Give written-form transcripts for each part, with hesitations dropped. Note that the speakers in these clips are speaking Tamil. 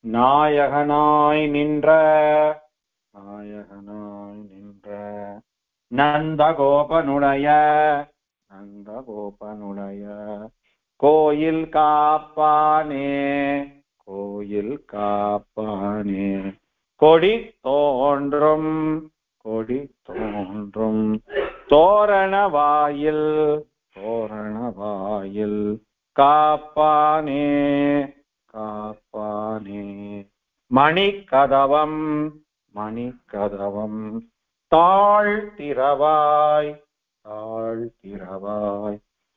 நாயகனாய் நின்ற நந்தகோபனுடைய கோயில் காப்பானே கொடி தோன்றும் தோரணவாயில் காப்பானே மணிக்கதவம் தாழ்த்திரவாய்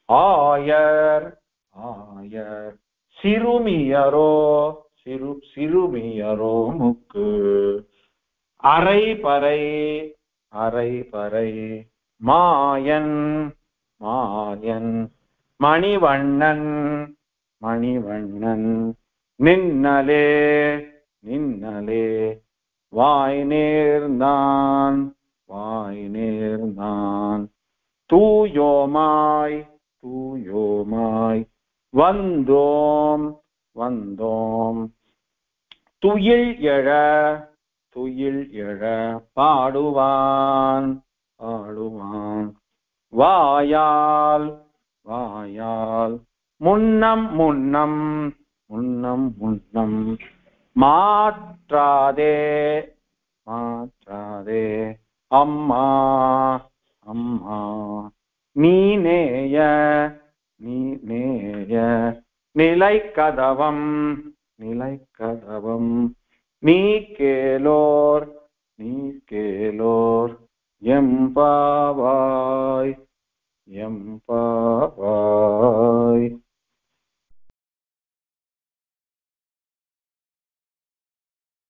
ஆயர் சிறுமியரோ முக்கு அரைபறை மாயன் மணிவண்ணன் நின்னலே வாய் நேர்ந்தான் தூயோமாய் வந்தோம் துயில் எழ பாடுவான் வாயால் முன்னம் மாற்றாதே அம்மா நீ நேய நிலைக்கதவம் நீ கேளோர் எம்பாவாய்